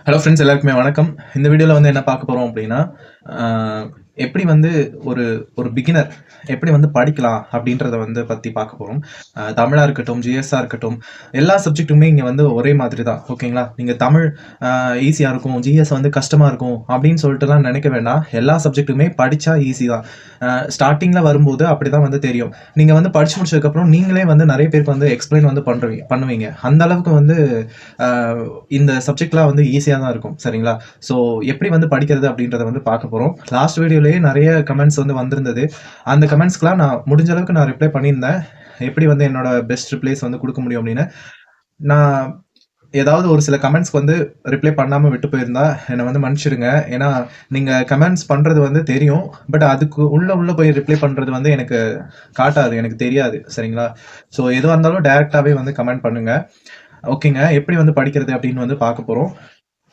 Hello friends, எல்லாருக்குமே வணக்கம். இந்த வீடியோவில் வந்து என்ன பார்க்க போகிறோம் அப்படின்னா, எப்படி வந்து ஒரு ஒரு பிகினர் எப்படி வந்து படிக்கலாம் அப்படின்றத வந்து பற்றி பார்க்க போகிறோம். தமிழாக இருக்கட்டும், ஜிஎஸ்ஸாக இருக்கட்டும், எல்லா சப்ஜெக்ட்டுமே இங்கே வந்து ஒரே மாதிரி தான். ஓகேங்களா? நீங்கள் தமிழ் ஈஸியாக இருக்கும், ஜிஎஸ் வந்து கஷ்டமாக இருக்கும் அப்படின்னு சொல்லிட்டுலாம் நினைக்க வேண்டாம். எல்லா சப்ஜெக்ட்டுமே படித்தா ஈஸி தான். ஸ்டார்டிங்கில் வரும்போது அப்படி தான் வந்து தெரியும். நீங்கள் வந்து படித்து முடிச்சதுக்கப்புறம் நீங்களே வந்து நிறைய பேருக்கு வந்து எக்ஸ்பிளைன் வந்து பண்ணுவீங்க. அந்த அளவுக்கு வந்து இந்த சப்ஜெக்ட்லாம் வந்து ஈஸியாக தான் இருக்கும். சரிங்களா? ஸோ எப்படி வந்து படிக்கிறது அப்படின்றத வந்து பார்க்க போகிறோம். லாஸ்ட் வீடியோலேயே நிறைய கமெண்ட்ஸ் வந்து வந்திருந்தது. அந்த கமெண்ட்ஸ்க்குலாம் நான் முடிஞ்ச அளவுக்கு நான் ரிப்ளை பண்ணியிருந்தேன். எப்படி வந்து என்னோட பெஸ்ட் ரிப்ளைஸ் வந்து கொடுக்க முடியும் அப்படின்னு. நான் ஏதாவது ஒரு சில கமெண்ட்ஸ்க்கு வந்து ரிப்ளை பண்ணாமல் விட்டு போயிருந்தா என்னை வந்து மன்னிச்சிடுங்க. ஏன்னா நீங்கள் கமெண்ட்ஸ் பண்ணுறது வந்து தெரியும், பட் அதுக்கு உள்ள போய் ரிப்ளை பண்ணுறது வந்து எனக்கு காட்டாது, எனக்கு தெரியாது. சரிங்களா? ஸோ எதுவாக இருந்தாலும் டைரெக்டாகவே வந்து கமெண்ட் பண்ணுங்கள். ஓகேங்க. எப்படி வந்து படிக்கிறது அப்படின்னு வந்து பார்க்க போகிறோம்.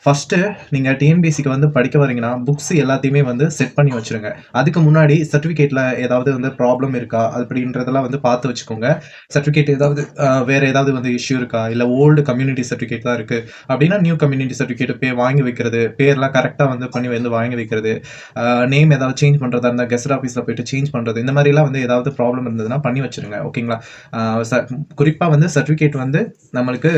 ஃபர்ஸ்ட்டு நீங்கள் டிஎன்பிஎஸ்சிக்கு வந்து படிக்க வரீங்கன்னா, புக்ஸ் எல்லாத்தையுமே வந்து செட் பண்ணி வச்சுருங்க. அதுக்கு முன்னாடி சர்டிஃபிகேட்டில் ஏதாவது வந்து ப்ராப்ளம் இருக்கா அப்படின்றதெல்லாம் வந்து பார்த்து வச்சுக்கோங்க. சர்டிஃபிகேட் ஏதாவது வேறு ஏதாவது வந்து இஷ்யூ இருக்கா, இல்லை ஓல்டு கம்யூனிட்டி சர்டிஃபிகேட் தான் இருக்குது அப்படின்னா நியூ கம்யூனிட்டி சர்டிஃபிகேட் வாங்கி வைக்கிறது, பேர்லாம் கரெக்டாக வந்து பண்ணி வந்து வாங்கி வைக்கிறது, நேம் ஏதாவது சேஞ்ச் பண்ணுறதா இருந்தால் கெஸ்ட் ஆஃபீஸில் போய்ட்டு சேஞ்ச் பண்ணுறது, இந்த மாதிரிலாம் வந்து ஏதாவது ப்ராப்ளம் இருந்ததுன்னா பண்ணி வச்சுருங்க. ஓகேங்களா? குறிப்பாக வந்து சர்டிஃபிகேட் வந்து நம்மளுக்கு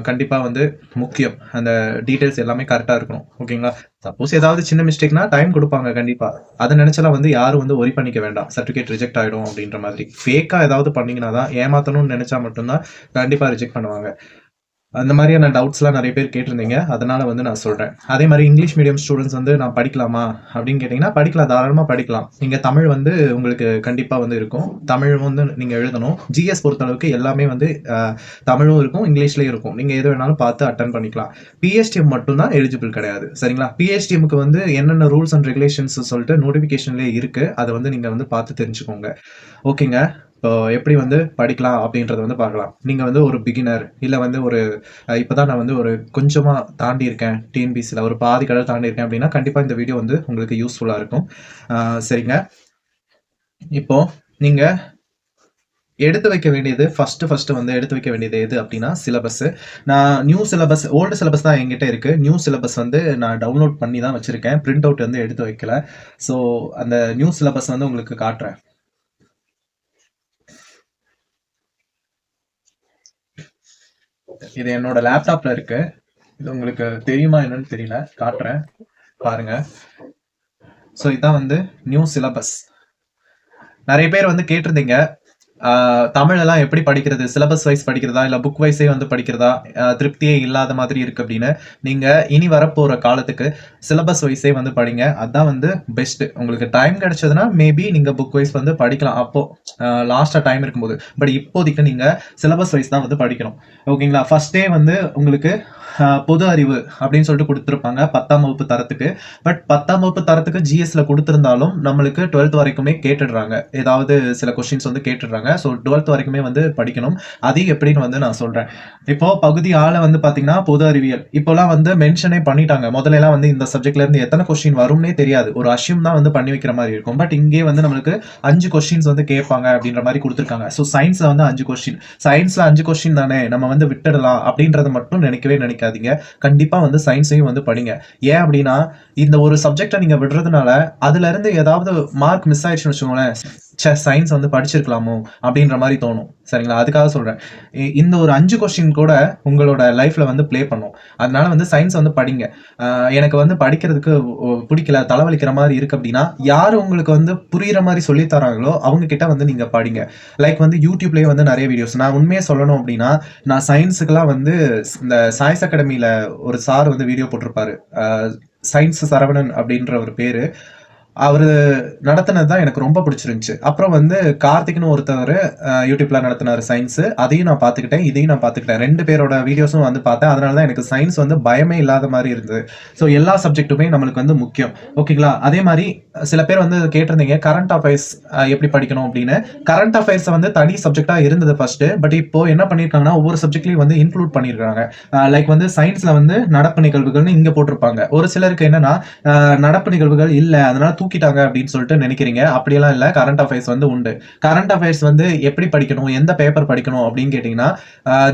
கண்டிப்பாக வந்து முக்கியம். அந்த டீடைல்ஸ் எல்லாமே கரெக்டாக இருக்கணும். ஓகேங்களா? சப்போஸ் ஏதாவது சின்ன மிஸ்டேக்னா டைம் கொடுப்பாங்க கண்டிப்பாக. அதை நினச்சலாம் வந்து யாரும் வந்து ஒரி பண்ணிக்க வேண்டாம். சர்டிஃபிகேட் ரிஜெக்ட் ஆகிடும் அப்படின்ற மாதிரி. ஃபேக்காக ஏதாவது பண்ணிங்கன்னா தான், ஏமாற்றணும்னு நினச்சா மட்டும்தான் கண்டிப்பாக ரிஜெக்ட் பண்ணுவாங்க. அந்த மாதிரியான டவுட்ஸ்லாம் நிறைய பேர் கேட்டிருந்தீங்க. அதனால வந்து நான் சொல்கிறேன். அதே மாதிரி இங்கிலீஷ் மீடியம் ஸ்டூடெண்ட்ஸ் வந்து நான் படிக்கலாமா அப்படின்னு கேட்டிங்கன்னா, படிக்கலாம், தாராளமாக படிக்கலாம். நீங்கள் தமிழ் வந்து உங்களுக்கு கண்டிப்பாக வந்து இருக்கும். தமிழ் வந்து நீங்கள் எழுதணும். ஜிஎஸ் பொறுத்தளவுக்கு எல்லாமே வந்து தமிழும் இருக்கும், இங்கிலீஷ்லேயும் இருக்கும். நீங்கள் எது வேணாலும் பார்த்து அட்டன் பண்ணிக்கலாம். பிஎஸ்டிஎம் மட்டும்தான் எலிஜிபிள் கிடையாது. சரிங்களா? பிஎஸ்டிஎம்க்கு வந்து என்னென்ன ரூல்ஸ் அண்ட் ரெகுலேஷன்ஸ் சொல்லிட்டு நோட்டிஃபிகேஷன்லேயே இருக்குது. அதை வந்து நீங்கள் வந்து பார்த்து தெரிஞ்சுக்கோங்க. ஓகேங்க. இப்போ எப்படி வந்து படிக்கலாம் அப்படின்றத வந்து பார்க்கலாம். நீங்கள் வந்து ஒரு பிகினர், இல்லை வந்து ஒரு இப்போதான் நான் வந்து ஒரு கொஞ்சமாக தாண்டி இருக்கேன், டிஎன்பிசியில் ஒரு பாதி கடல் தாண்டி இருக்கேன் அப்படின்னா கண்டிப்பாக இந்த வீடியோ வந்து உங்களுக்கு யூஸ்ஃபுல்லாக இருக்கும். சரிங்க. இப்போ நீங்கள் எடுத்து வைக்க வேண்டியது ஃபர்ஸ்ட் வந்து எடுத்து வைக்க வேண்டியது எது அப்படின்னா சிலபஸ். நான் நியூ சிலபஸ், ஓல்டு சிலபஸ் தான் என்கிட்ட இருக்கு. நியூ சிலபஸ் வந்து நான் டவுன்லோட் பண்ணி தான் வச்சிருக்கேன். பிரிண்ட் அவுட் வந்து எடுத்து வைக்கல. ஸோ அந்த நியூ சிலபஸ் வந்து உங்களுக்கு காட்டுறேன். இது என்னோட லேப்டாப்ல இருக்கு. இது உங்களுக்கு தெரியுமா என்னன்னு தெரியல, காட்டுறேன் பாருங்க. ஸோ இதான் வந்து நியூ சிலபஸ். நிறைய பேர் வந்து கேட்டிருந்தீங்க, தமிழெல்லாம் எப்படி படிக்கிறது, சிலபஸ் வைஸ் படிக்கிறதா இல்லை புக் வைஸே வந்து படிக்கிறதா, திருப்தியே இல்லாத மாதிரி இருக்கு அப்படின்னு. நீங்கள் இனி வரப்போகிற காலத்துக்கு சிலபஸ் வைஸே வந்து படிங்க. அதுதான் வந்து பெஸ்ட்டு. உங்களுக்கு டைம் கிடைச்சதுன்னா மேபி நீங்கள் புக் வைஸ் வந்து படிக்கலாம், அப்போது லாஸ்ட்டாக டைம் இருக்கும்போது. பட் இப்போதைக்கு நீங்கள் சிலபஸ் வைஸ் தான் வந்து படிக்கணும். ஓகேங்களா? ஃபர்ஸ்டே வந்து உங்களுக்கு பொது அறிவு அப்படின்னு சொல்லிட்டு கொடுத்துருப்பாங்க 10ஆம் வகுப்பு தரத்துக்கு. பட் 10ஆம் வகுப்பு தரத்துக்கு ஜிஎஸ்ல கொடுத்துருந்தாலும் நம்மளுக்கு 12th வரைக்குமே கேட்டுடுறாங்க. ஏதாவது சில கொஸ்டின்ஸ் வந்து கேட்டுடுறாங்க. ஸோ 12th வரைக்குமே வந்து படிக்கணும். அது எப்படின்னு வந்து நான் சொல்றேன். இப்போ பகுதி ஆள வந்து பாத்தீங்கன்னா பொது அறிவியல் இப்போலாம் வந்து மென்ஷனே பண்ணிட்டாங்க. முதல்ல எல்லாம் வந்து இந்த சப்ஜெக்ட்ல இருந்து எத்தனை கொஸ்டின் வரும்னே தெரியாது. ஒரு அஷ்யூம் தான் வந்து பண்ணி வைக்கிற மாதிரி இருக்கும். பட் இங்கே வந்து நம்மளுக்கு 5 கொஸ்டின்ஸ் வந்து கேட்பாங்க அப்படின்ற மாதிரி கொடுத்துருக்காங்க. ஸோ சயின்ஸ்ல வந்து 5 கொஸ்டின், சயின்ஸ்ல 5 கொஸ்டின் தானே நம்ம வந்து விட்டுடலாம் அப்படின்றத மட்டும் நினைக்கவே நினைக்காதீங்க. கண்டிப்பா வந்து சயின்ஸையும் வந்து படிங்க. ஏன் அப்படின்னா இந்த ஒரு சப்ஜெக்டை நீங்க விடுறதுனால அதுல இருந்து ஏதாவது மார்க் மிஸ் ஆயிடுச்சுன்னு வச்சுக்கோங்களேன், சயின்ஸ் வந்து படிச்சிருக்கலாமோ அப்படின்ற மாதிரி தோணும். சரிங்களா? அதுக்காக சொல்றேன். இந்த ஒரு 5 கொஸ்டின் கூட உங்களோட லைஃப்ல வந்து பிளே பண்ணும். அதனால வந்து சயின்ஸ் வந்து படிங்க. எனக்கு வந்து படிக்கிறதுக்கு பிடிக்கல, தலைவலிக்கிற மாதிரி இருக்கு அப்படின்னா யாரு உங்களுக்கு வந்து புரியுற மாதிரி சொல்லி தராங்களோ அவங்க கிட்ட வந்து நீங்க படிங்க. லைக் வந்து யூடியூப்லயே வந்து நிறைய வீடியோஸ், நான் உண்மையை சொல்லணும் அப்படின்னா நான் சயின்ஸுக்கெல்லாம் வந்து இந்த சாய்ஸ் அகாடமியில ஒரு சார் வந்து வீடியோ போட்டிருப்பாரு. சயின்ஸ் சரவணன் அப்படின்ற ஒரு பேரு. அவரு நடத்தினது தான் எனக்கு ரொம்ப பிடிச்சிருந்துச்சு. அப்புறம் வந்து கார்த்திக்னு ஒருத்தவர் யூடியூப்ல நடத்தினார் சயின்ஸ். அதையும் நான் பார்த்துக்கிட்டேன், இதையும் நான் பார்த்துக்கிட்டேன். 2 பேரோட வீடியோஸும் வந்து பார்த்தேன். அதனால தான் எனக்கு சயின்ஸ் வந்து பயமே இல்லாத மாதிரி இருந்தது. ஸோ எல்லா சப்ஜெக்ட்டுமே நம்மளுக்கு வந்து முக்கியம். ஓகேங்களா? அதே மாதிரி சில பேர் வந்து கேட்டிருந்தீங்க கரண்ட் அஃபேர்ஸ் எப்படி படிக்கணும் அப்படின்னு. கரண்ட் அஃபேர்ஸ் வந்து தனி சப்ஜெக்டா இருந்தது ஃபர்ஸ்ட். பட் இப்போ என்ன பண்ணியிருக்காங்கன்னா ஒவ்வொரு சப்ஜெக்ட்லையும் வந்து இன்க்ளூட் பண்ணியிருக்காங்க. லைக் வந்து சயின்ஸ்ல வந்து நடப்பு நிகழ்வுகள்னு இங்க போட்டிருப்பாங்க. ஒரு சிலருக்கு என்னன்னா நடப்பு நிகழ்வுகள் இல்லை, அதனால தூக்கிட்டாங்க அப்படின்னு சொல்லிட்டு நினைக்கிறீங்க. அப்படியெல்லாம் இல்ல. கரண்ட் அஃபேர்ஸ் வந்து உண்டு. கரண்ட் அஃபேர்ஸ் வந்து எப்படி படிக்கணும், எந்த பேப்பர் படிக்கணும் அப்படின்னு கேட்டீங்கன்னா,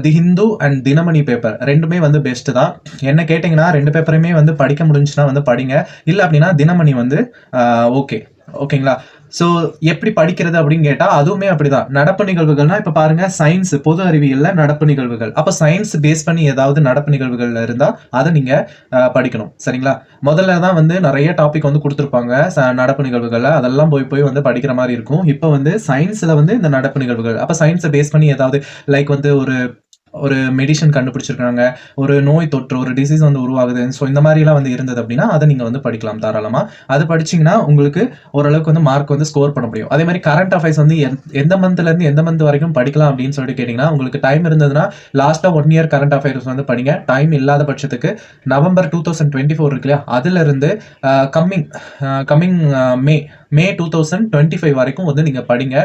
தி ஹிந்து அண்ட் தினமணி பேப்பர் 2மே வந்து பெஸ்ட் தான். என்ன கேட்டீங்கன்னா 2 பேப்பரையுமே வந்து படிக்க முடிஞ்சுச்சுன்னா வந்து படிங்க. இல்ல அப்படின்னா தினமணி வந்து ஓகே. ஓகேங்களா? ஸோ எப்படி படிக்கிறது அப்படின்னு கேட்டா அதுவுமே அப்படிதான். நடப்பு நிகழ்வுகள்னா இப்ப பாருங்க, சயின்ஸ் பொது அறிவியல்ல நடப்பு நிகழ்வுகள். அப்ப சயின்ஸ் பேஸ் பண்ணி ஏதாவது நடப்பு நிகழ்வுகள் இருந்தா அதை நீங்க படிக்கணும். சரிங்களா? முதல்ல தான் வந்து நிறைய டாபிக் வந்து கொடுத்துருப்பாங்க நடப்பு நிகழ்வுகள்ல. அதெல்லாம் போய் போய் வந்து படிக்கிற மாதிரி இருக்கும். இப்போ வந்து சயின்ஸ்ல வந்து இந்த நடப்பு நிகழ்வுகள், அப்ப சயின்ஸை பேஸ் பண்ணி ஏதாவது லைக் வந்து ஒரு மெடிசன் கண்டுபிடிச்சிருக்காங்க, ஒரு நோய் தொற்று, ஒரு டிசீஸ் வந்து உருவாகுது. ஸோ இந்த மாதிரிலாம் வந்து இருந்தது அப்படின்னா அதை நீங்க வந்து படிக்கலாம் தாராளமா. அது படிச்சீங்கன்னா உங்களுக்கு ஓரளவுக்கு வந்து மார்க் வந்து ஸ்கோர் பண்ண முடியும். அதே மாதிரி கரண்ட் அஃபேர்ஸ் வந்து எந்த மந்த்ல இருந்து எந்த மந்த் வரைக்கும் படிக்கலாம் அப்படின்னு சொல்லிட்டு கேட்டீங்கன்னா, உங்களுக்கு டைம் இருந்ததுன்னா லாஸ்டா 1 இயர் கரண்ட் அஃபேர்ஸ் வந்து படிங்க. டைம் இல்லாத பட்சத்துக்கு நவம்பர் 2024 இருக்கு இல்லையா, அதுல இருந்து கம்மிங் மே 2025 வரைக்கும் வந்து நீங்க படிங்க.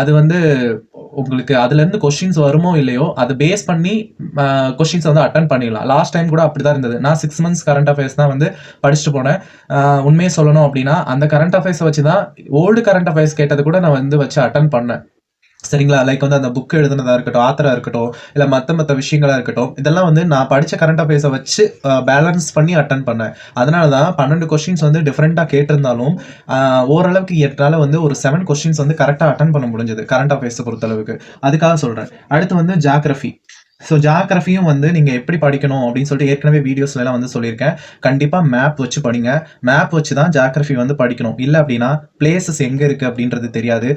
அது வந்து உங்களுக்கு அதுல இருந்து கொஸ்டின்ஸ் வருமோ இல்லையோ அதை பேஸ் பண்ணி கொஸ்டின்ஸ் வந்து அட்டன் பண்ணிடலாம். லாஸ்ட் டைம் கூட அப்படிதான் இருந்தது. நான் 6 months கரண்ட் அஃபேர்ஸ் தான் வந்து படிச்சுட்டு போனேன். உண்மையை சொல்லணும் அப்படின்னா அந்த கரண்ட் அஃபேர்ஸ் வச்சுதான் ஓல்டு கரண்ட் அஃபேர்ஸ் கேட்டது கூட நான் வந்து வச்சு அட்டன் பண்ணேன். சரிங்களா? லைக் வந்து அந்த புக் எழுதுனதா இருக்கட்டும், ஆத்தரா இருக்கட்டும், இல்ல மத்த விஷயங்களா இருக்கட்டும், இதெல்லாம் வந்து நான் படிச்ச கரண்ட் அஃபேர்ஸை வச்சு பேலன்ஸ் பண்ணி அட்டன் பண்ணேன். அதனாலதான் 12 கொஸ்டின்ஸ் வந்து டிஃபரெண்டா கேட்டிருந்தாலும் ஓரளவுக்கு எட்டால வந்து ஒரு 7 கொஸ்டின்ஸ் வந்து கரெக்டா அட்டன் பண்ண முடிஞ்சது கரண்ட் அஃபேர்ஸ் பொறுத்தளவுக்கு. அதுக்காக சொல்றேன். அடுத்து வந்து ஜியோகிராஃபி. ஸோ ஜியோகிராஃபியும் வந்து நீங்க எப்படி படிக்கணும் அப்படின்னு சொல்லிட்டு ஏற்கனவே வீடியோஸ்ல எல்லாம் வந்து சொல்லியிருக்கேன். கண்டிப்பா மேப் வச்சு படிங்க. மேப் வச்சு தான் ஜியோகிராஃபி வந்து படிக்கணும். இல்ல அப்படின்னா பிளேசஸ் எங்க இருக்கு அப்படின்றது தெரியாது.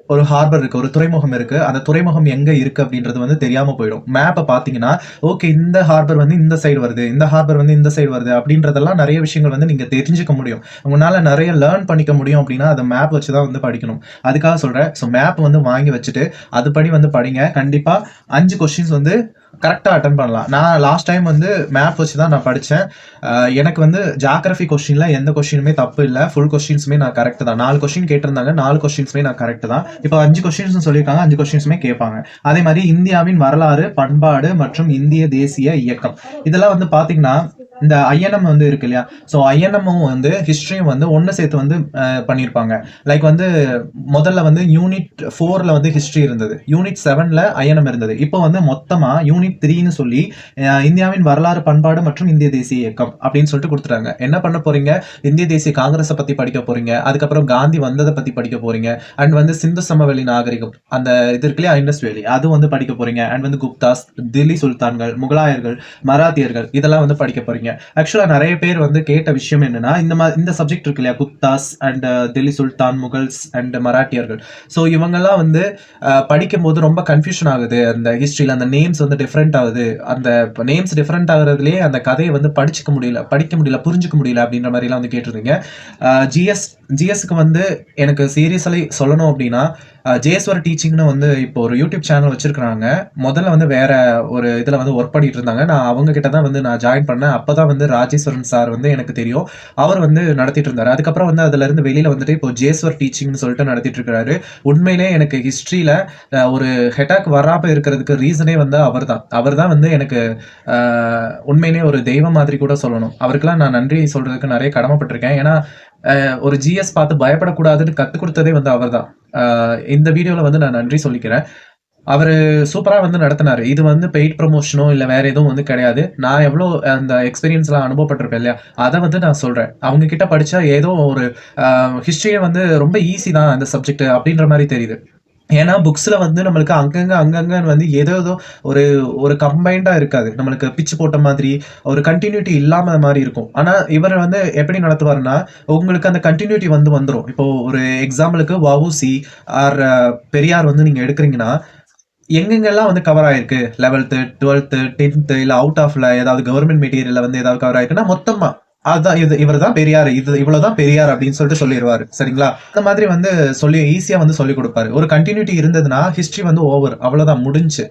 ஒரு ஹார்பர் இருக்கு, ஒரு துறைமுகம் இருக்கு, அந்த துறைமுகம் எங்க இருக்கு அப்படின்றது வந்து தெரியாம போயிடும். மேப்பை பாத்தீங்கன்னா ஓகே இந்த ஹார்பர் வந்து இந்த சைடு வருது, இந்த ஹார்பர் வந்து இந்த சைடு வருது அப்படின்றதெல்லாம் நிறைய விஷயங்கள் வந்து நீங்க தெரிஞ்சுக்க முடியும். உங்களால நிறைய லேர்ன் பண்ணிக்க முடியும் அப்படின்னா அதை மேப் வச்சுதான் வந்து படிக்கணும். அதுக்காக சொல்றேன். ஸோ மேப் வந்து வாங்கி வச்சுட்டு அதுபடி வந்து படிங்க. கண்டிப்பா 5 கொஸ்டின்ஸ் வந்து கரெக்டா அட்டன் பண்ணலாம். நான் லாஸ்ட் டைம் வந்து மேப் வச்சு தான் நான் படிச்சேன். எனக்கு வந்து ஜியோகிராஃபி கொஸ்டின்ல எந்த கொஸ்டினுமே தப்பு இல்லை. ஃபுல் கொஸ்டின்ஸுமே நான் கரெக்ட் தான். 4 கொஸ்டின் கேட்டிருந்தாங்க, 4 கொஸ்டின்ஸுமே நான் கரெக்ட் தான். இப்போ 5 கொஸ்டின்ஸ் சொல்லியிருக்காங்க, 5 கொஸ்டின்ஸுமே கேட்பாங்க. அதே மாதிரி இந்தியாவின் வரலாறு, பண்பாடு மற்றும் இந்திய தேசிய இயக்கம், இதெல்லாம் வந்து பாத்தீங்கன்னா இந்த ஐஎன்எம் வந்து இருக்கு இல்லையா, ஸோ ஐஎன்எம்மும் வந்து ஹிஸ்டரியும் வந்து ஒன்று சேர்த்து வந்து பண்ணியிருப்பாங்க. லைக் வந்து முதல்ல வந்து யூனிட் 4ல வந்து ஹிஸ்டரி இருந்தது, யூனிட் 7ல ஐஎன்எம் இருந்தது. இப்போ வந்து மொத்தமா யூனிட் 3ன்னு சொல்லி இந்தியாவின் வரலாறு, பண்பாடு மற்றும் இந்திய தேசிய இயக்கம் அப்படின்னு சொல்லிட்டு கொடுத்துட்டாங்க. என்ன பண்ண போறீங்க? இந்திய தேசிய காங்கிரஸை பத்தி படிக்க போறீங்க, அதுக்கப்புறம் காந்தி வந்ததை பத்தி படிக்க போறீங்க, அண்ட் வந்து சிந்து சமவெளி நாகரிகம் அந்த இது இருக்கு இல்லையா, இண்டஸ் வேலி, அது வந்து படிக்க போறீங்க. அண்ட் வந்து குப்தாஸ், தில்லி சுல்தான்கள், முகலாயர்கள், மராத்தியர்கள், இதெல்லாம் வந்து படிக்க போறீங்க. ஆக்சுவலா நிறைய பேர் வந்து கேட்ட விஷயம் என்னன்னா, இந்த சப்ஜெக்ட் இருக்கு இல்லையா, குப்தாஸ் அண்ட் தில்லி சுல்தான், முகல்ஸ் அண்ட் மராட்டியர்கள், ஸோ இவங்கெல்லாம் வந்து படிக்கும் போது ரொம்ப கன்ஃபியூஷன் ஆகுது. அந்த ஹிஸ்டரியில அந்த நேம்ஸ் வந்து டிஃப்ரெண்ட் ஆகுது. அந்த நேம்ஸ் டிஃப்ரெண்ட் ஆகுறதுலேயே அந்த கதையை வந்து படிக்க முடியல, புரிஞ்சுக்க முடியல அப்படின்ற மாதிரி எல்லாம் வந்து கேட்டிருந்தீங்க. ஜிஎஸ்க்கு வந்து எனக்கு சீரியஸாக சொல்லணும் அப்படின்னா, ஜேஸ்வர் டீச்சிங்னு வந்து இப்போ ஒரு யூடியூப் சேனல் வச்சிருக்காங்க. முதல்ல வந்து வேற ஒரு இதுல வந்து ஒர்க் பண்ணிட்டு இருந்தாங்க. நான் அவங்க கிட்ட தான் வந்து நான் ஜாயின் பண்ணேன். அப்பதான் வந்து ராஜேஸ்வரன் சார் வந்து எனக்கு தெரியும். அவர் வந்து நடத்திட்டு இருந்தாரு. அதுக்கப்புறம் வந்து அதுல இருந்து வெளியில வந்துட்டு இப்போ ஜேஸ்வர் டீச்சிங்னு சொல்லிட்டு நடத்திட்டு இருக்காரு. உண்மையிலே எனக்கு ஹிஸ்டரியில ஒரு ஹெட்டாக் வராம இருக்கிறதுக்கு ரீசனே வந்து அவர் தான் வந்து எனக்கு உண்மையிலே ஒரு தெய்வம் மாதிரி கூட சொல்லணும். அவருக்கெல்லாம் நான் நன்றி சொல்றதுக்கு நிறைய கடமைப்பட்டிருக்கேன். ஏன்னா ஒரு ஜிஎஸ் பார்த்து பயப்படக்கூடாதுன்னு கத்துக் கொடுத்ததே வந்து அவர் தான். இந்த வீடியோல வந்து நான் நன்றி சொல்லிக்கிறேன். அவரு சூப்பரா வந்து நடத்தினாரு. இது வந்து பெய்ட் ப்ரமோஷனோ இல்ல வேற எதுவும் வந்து கிடையாது. நான் எவ்வளோ அந்த எக்ஸ்பீரியன்ஸ் எல்லாம் அனுபவப்பட்டிருப்பேன் இல்லையா, அதை வந்து நான் சொல்றேன். அவங்க கிட்ட படிச்சா ஏதோ ஒரு ஹிஸ்டரியை வந்து ரொம்ப ஈஸி தான் அந்த சப்ஜெக்ட் அப்படின்ற மாதிரி தெரியுது. ஏன்னா புக்ஸ்ல வந்து நம்மளுக்கு அங்கங்க வந்து ஏதோ ஒரு கம்பைண்டா இருக்காது. நம்மளுக்கு பிச்சு போட்ட மாதிரி ஒரு கண்டினியூட்டி இல்லாம மாதிரி இருக்கும். ஆனா இவர் வந்து எப்படி நடத்துவாருன்னா, உங்களுக்கு அந்த கண்டினியூட்டி வந்து வந்துடும். இப்போ ஒரு எக்ஸாம்பிளுக்கு வஉசி ஆர் பெரியார் வந்து நீங்க எடுக்கிறீங்கன்னா, எங்கெங்கெல்லாம் வந்து கவர் ஆயிருக்கு, 11th 12th 10th இல்ல அவுட் ஆஃப்ல ஏதாவது கவர்மெண்ட் மெட்டீரியல்ல வந்து ஏதாவது கவர் ஆயிருக்குன்னா மொத்தமா அதுதான் இவர் தான் பெரியார், இவ்வளவுதான் பெரியார் அப்படின்னு சொல்லிட்டு சொல்லிடுவாரு. சரிங்களா? அந்த மாதிரி வந்து ஈஸியா வந்து சொல்லி கொடுப்பாரு. ஒரு கண்டினியூட்டி இருந்ததுன்னா ஹிஸ்டரி வந்து ஓவர், அவ்வளவுதான், முடிஞ்சு.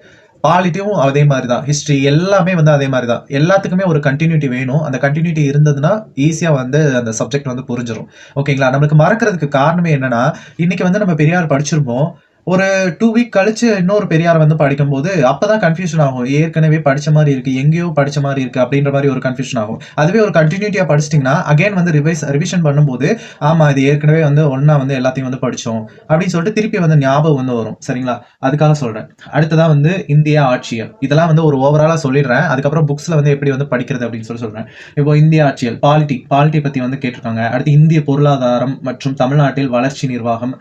பாலிட்டியும் அதே மாதிரிதான், ஹிஸ்டரி எல்லாமே வந்து அதே மாதிரிதான். எல்லாத்துக்குமே ஒரு கண்டினியூட்டி வேணும். அந்த கண்டினியூட்டி இருந்ததுன்னா ஈஸியா வந்து அந்த சப்ஜெக்ட் வந்து புரிஞ்சிடும். ஓகேங்களா? நம்மளுக்கு மறக்கிறதுக்கு காரணமே என்னன்னா, இன்னைக்கு வந்து நம்ம பெரியார் படிச்சிருப்போம், ஒரு 2 வீக் கழிச்சு இன்னொரு பெரியார் வந்து படிக்கும்போது, அப்பதான் கன்ஃப்யூஷன் ஆகும். ஏற்கனவே படிச்ச மாரி இருக்கு, எங்கேயோ படிச்ச மாரி இருக்கு அப்படின்ற மாரி ஒரு கன்ஃப்யூஷன் ஆகும். அதுவே ஒரு கன்டினியூட்டியா படிச்சிட்டீங்கன்னா, அகைன் வந்து ரிவிஷன் பண்ணும்போது, ஆமா இது ஏற்கனவே வந்து ஒண்ணா வந்து எல்லாத்தையும் வந்து படிச்சோம். அப்படின்னு சொல்லிட்டு திருப்பி வந்து ஞாபகம் வந்து வரும். சரிங்களா? அதுக்காக சொல்றேன். அடுத்ததா வந்து இந்திய ஆட்சியல். இதெல்லாம் வந்து ஒரு ஓவராலா சொல்லிடுறேன். அதுக்கப்புறம் புக்ஸ்ல வந்து எப்படி வந்து படிக்கிறது அப்படின்னு சொல்லி சொல்றேன். இப்போ இந்திய ஆட்சியல், பாலிட்டி பத்தி வந்து கேட்டிருக்காங்க. அடுத்து இந்திய பொருளாதாரம் மற்றும் தமிழ்நாட்டில் வளர்ச்சி நிர்வாகம்.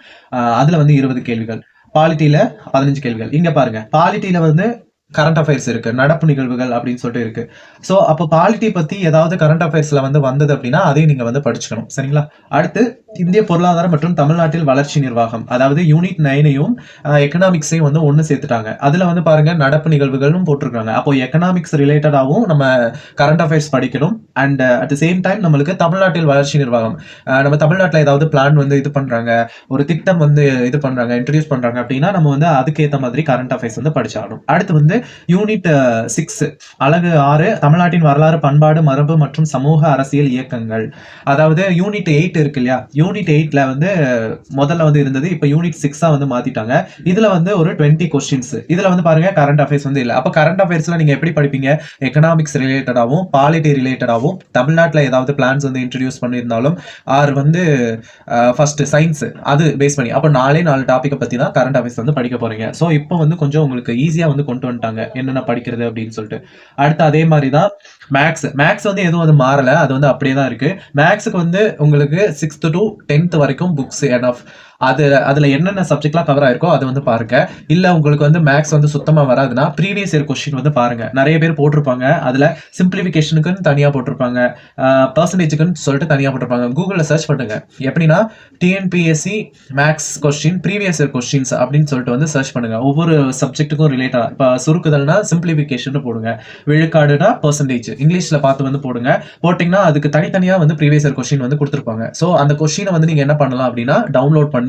அதுல வந்து 20 கேள்விகள். பாலிட்டியில 15 கேள்விகள். இங்க பாருங்க. பாலிட்டியில வந்து கரண்ட் அஃபேர்ஸ் இருக்கு. நடப்பு நிகழ்வுகள் அப்படின்னு சொல்லிட்டு இருக்கு. சோ அப்ப பாலிட்டி பத்தி ஏதாவது கரண்ட் அஃபேர்ஸ்ல வந்து வந்தது அப்படின்னா அதையும் நீங்க வந்து படிச்சுக்கணும். சரிங்களா? அடுத்து இந்திய பொருளாதாரம் மற்றும் தமிழ்நாட்டில் வளர்ச்சி நிர்வாகம். அதாவது யூனிட் 9ஐயும் எக்கனாமிக்ஸையும் வந்து ஒண்ணு சேர்த்துட்டாங்க. அதுல வந்து பாருங்க நடப்பு நிகழ்வுகளும் போட்டிருக்காங்க. அப்போ எக்கனாமிக்ஸ் ரிலேட்டடாவும் நம்ம கரண்ட் அஃபேர்ஸ் படிக்கணும். And at the same time நம்மளுக்கு தமிழ்நாட்டில் வளர்ச்சி நிர்வாகம். நம்ம தமிழ்நாட்டுல ஏதாவது பிளான் வந்து இது பண்றாங்க, ஒரு திட்டம் வந்து இது பண்றாங்க, இன்ட்ரடியூஸ் பண்றாங்க அப்படின்னா நம்ம வந்து அதுக்கேத்த மாதிரி கரண்ட் அஃபேர்ஸ் வந்து படிச்சாகணும். அடுத்து வந்து யூனிட் 6 அலகு 6 தமிழ்நாட்டின் வரலாறு, பண்பாடு, மரபு மற்றும் சமூக அரசியல் இயக்கங்கள். அதாவது யூனிட் 8 இருக்கு இல்லையா? யூனிட் 8ல வந்து முதல்ல வந்து இருந்தது, இப்ப யூனிட் 6ஆ வந்து மாத்திட்டாங்க. இதுல வந்து ஒரு 20 கொஸ்டின்ஸ். இதுல வந்து பாருங்க கரண்ட் அஃபேர்ஸ் வந்து இல்ல. அப்ப கரண்ட் அஃபேர்ஸ்ல நீங்க எப்படி படிப்பீங்க? எக்கனாமிக்ஸ் ரிலேட்டடாவும் பாலிட்டி ரிலேட்டடாவும் தமிழ்நாட்டுல ஏதாவது பிளான்ஸ் வந்து இன்ட்ரடியூஸ் பண்ணியிருந்தாலும் ஆர் வந்து ஃபர்ஸ்ட் சயின்ஸ் அது பேஸ் பண்ணி அப்ப 4 டாபிக் பத்தி தான் கரண்ட் அஃபேர்ஸ் வந்து படிக்க போறீங்க. சோ இப்போ வந்து கொஞ்சம் உங்களுக்கு ஈஸியா வந்து கொண்டு வந்துட்டாங்க என்னென்ன படிக்கிறது அப்படின்னு சொல்லிட்டு. அடுத்து அதே மாதிரி தான் மேக்ஸ் வந்து எதுவும் வந்து மாறல, அது வந்து அப்படியே தான் இருக்கு. மேக்ஸுக்கு வந்து உங்களுக்கு 6th to 10th வரைக்கும் புக்ஸ் எனஃப். அதுல என்னென்ன சப்ஜெக்ட்லாம் கவர் ஆயிருக்கோ அதை வந்து பாருங்க. இல்ல உங்களுக்கு வந்து மேக்ஸ் வந்து சுத்தமா வராதுன்னா ப்ரீவியஸ் இயர் கொஸ்டின் வந்து பாருங்க. நிறைய பேர் போட்டிருப்பாங்க. அதுல சிம்பிளிஃபிகேஷனுக்குன்னு தனியா போட்டிருப்பாங்க, பர்சன்டேஜுக்குன்னு சொல்லிட்டு தனியா போட்டிருப்பாங்க. கூகுள்ல சர்ச் பண்ணுங்க. எப்படின்னா TNPSC maths question previous year questions அப்படின்னு சொல்லிட்டு வந்து சர்ச் பண்ணுங்க. ஒவ்வொரு சப்ஜெக்ட்டுக்கும் ரிலேட்டடா. இப்ப சுருக்குதல்னா சிம்பிளிஃபிகேஷன் போடுங்க, விழுக்காடுனா பர்சன்டேஜ் இங்கிலீஷ்ல பார்த்து வந்து போடுங்க. போட்டீங்கன்னா அதுக்கு தனித்தனியா வந்து ப்ரீவியஸ் இயர் கொஸ்டின் வந்து கொடுத்துருப்பாங்க. ஸோ அந்த கொஸ்டினை வந்து நீங்க என்ன பண்ணலாம் அப்படின்னா டவுன்லோட் பண்ணி